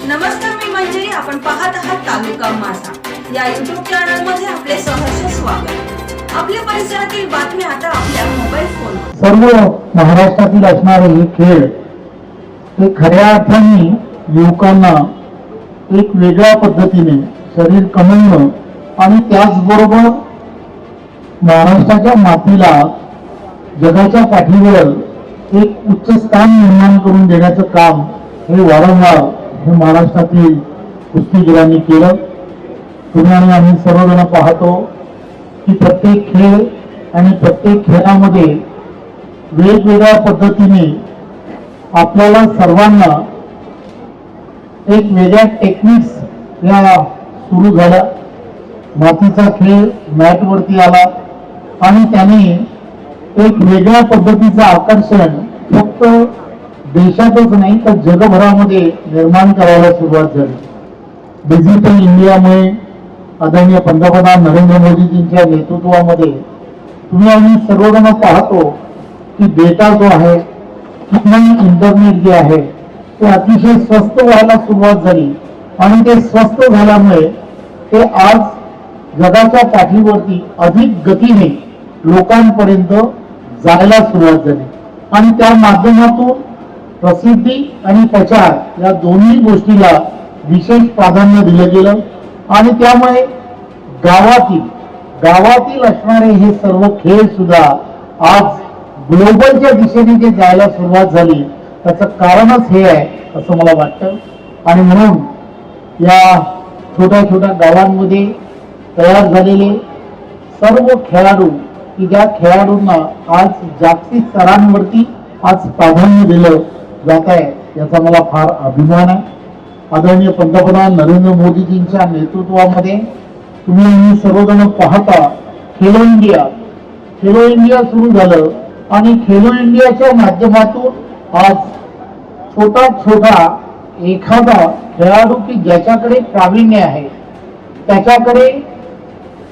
नमस्कार, मी मंजिरी. आपण पाहत आहात तालुका माझा या YouTube चॅनल मध्ये आपले सहर्ष स्वागत. आपल्या परिसरातील बातम्या आता आपल्या मोबाईल फोनवर. सर्व महाराष्ट्रातील असणारे हे खेळ हे खऱ्या अर्थाने युवकांना एक वेगळ्या पद्धतीने शरीर कमवणं आणि त्याचबरोबर महाराष्ट्राच्या मातीला जगाच्या पाठीवर एक उच्च स्थान निर्माण करून देण्याचं काम हे वारंवार हे महाराष्ट्रातील कुस्तीगिरांनी केलं. तुम्ही आणि आम्ही सर्वजण पाहतो की प्रत्येक खेळ आणि प्रत्येक खेळामध्ये वेगवेगळ्या पद्धतीने आपल्याला सर्वांना एक वेगळ्या टेक्निक्स या सुरू झाल्या. मातीचा खेळ मॅटवरती आला आणि त्याने एक वेगळ्या पद्धतीचं आकर्षण फक्त देशातच नाही तर जगभरामध्ये निर्माण करायला सुरुवात झाली. डिजिटल इंडियामुळे आदरणीय पंतप्रधान नरेंद्र मोदीजींच्या नेतृत्वामध्ये तुम्ही आम्ही सर्वजण पाहतो की डेटा जो आहे किंवा इंटरनेट जे आहे ते अतिशय स्वस्त व्हायला सुरुवात झाली आणि ते स्वस्त झाल्यामुळे ते आज जगाच्या पाठीवरती अधिक गतीने लोकांपर्यंत जायला सुरुवात झाली आणि त्या माध्यमातून प्रसिद्धी आणि प्रचार या दोन्ही गोष्टीला विशेष प्राधान्य दिलं गेलं आणि त्यामुळे गावातील असणारे हे सर्व खेळ सुद्धा आज ग्लोबलच्या दिशेने जे जायला सुरुवात झाली त्याचं कारणच हे आहे असं मला वाटतं. आणि म्हणून या छोट्या छोट्या गावांमध्ये तयार झालेले सर्व खेळाडू की ज्या खेळाडूंना आज जागतिक स्तरांवरती आज प्राधान्य दिलं जात आहे याचा मला फार अभिमान आहे. आदरणीय पंतप्रधान नरेंद्र मोदीजींच्या नेतृत्वामध्ये तुम्ही सर्वजण पाहता खेलो इंडिया सुरू झालं आणि खेलो इंडियाच्या माध्यमातून आज छोटा एखादा खेळाडू की ज्याच्याकडे प्रावीण्य आहे त्याच्याकडे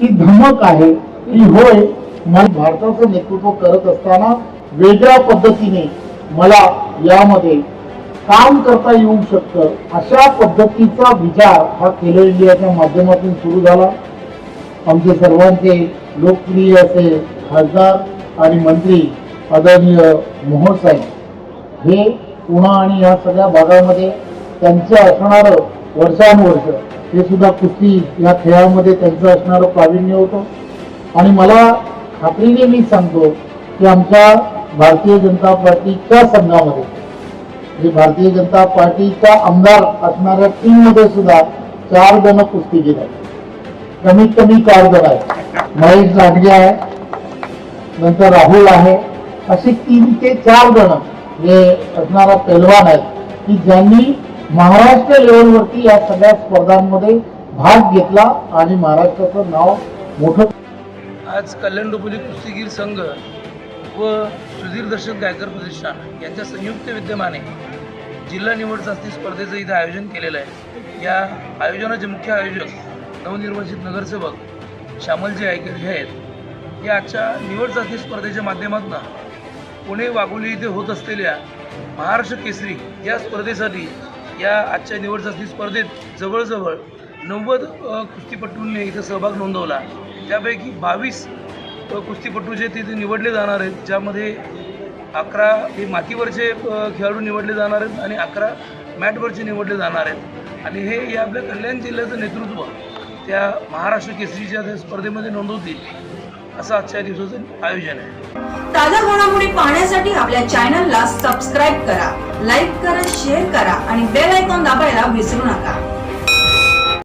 ती धमक आहे की होय मला भारताचं नेतृत्व करत असताना वेगळ्या पद्धतीने मला यामध्ये काम करता येऊ शकतं अशा पद्धतीचा विचार हा खेलो इंडियाच्या माध्यमातून सुरू झाला. आमचे सर्वांचे लोकप्रिय असे खासदार आणि मंत्री आदरणीय मोहोळ साहेब हे पुणे आणि या सगळ्या भागामध्ये त्यांचं असणारं वर्षानुवर्ष हे सुद्धा कुस्ती या खेळामध्ये त्यांचं असणारं प्रावीण्य होतं. आणि मला खात्रीने मी सांगतो की आमच्या भारतीय जनता पार्टीच्या संघामध्ये जे भारतीय जनता पार्टीचा आमदार असणाऱ्या टीम मध्ये सुद्धा 4 जण कुस्तीगीर आहेत. कमीत कमी 4 जण आहेत. महेश लांडगे आहे, नंतर राहुल आहे, असे 3 ते 4 जण हे असणारा पैलवान आहेत की ज्यांनी महाराष्ट्र लेवलवरती या सगळ्या स्पर्धांमध्ये भाग घेतला आणि महाराष्ट्राचं नाव मोठं. आज कल्याण डोंबिवली कुस्तीगीर संघ व सुधीर दर्शक गायकर प्रतिष्ठान यांच्या संयुक्त विद्यमाने जिल्हा निवड चाचणी स्पर्धेचं इथं आयोजन केलेलं आहे. या आयोजनाचे मुख्य आयोजक नवनिर्वाचित नगरसेवक श्यामलजी आयकर हे आहेत. या आजच्या निवड चाचणी स्पर्धेच्या माध्यमातून पुणे वाघोली इथे होत असलेल्या महाराष्ट्र केसरी या स्पर्धेसाठी या आजच्या निवड चाचणी स्पर्धेत जवळजवळ 90 कुस्तीपटूंनी इथं सहभाग नोंदवला. त्यापैकी 22 कुस्तीपटू जे तिथे निवडले जाणार आहेत, ज्यामध्ये 11 हे मातीवरचे खेळाडू निवडले जाणार आहेत आणि 11 मॅटवरचे निवडले जाणार आहेत. आणि हे या आपल्या कल्याण जिल्ह्याचं नेतृत्व त्या महाराष्ट्र केसरीच्या त्या स्पर्धेमध्ये नोंदवतील असं आजच्या दिवसाचं आयोजन आहे. ताज्या घडामोडी पाहण्यासाठी आपल्या चॅनलला सबस्क्राईब करा, लाईक करा, शेअर करा आणि बेल आयकॉन दाबायला विसरू नका.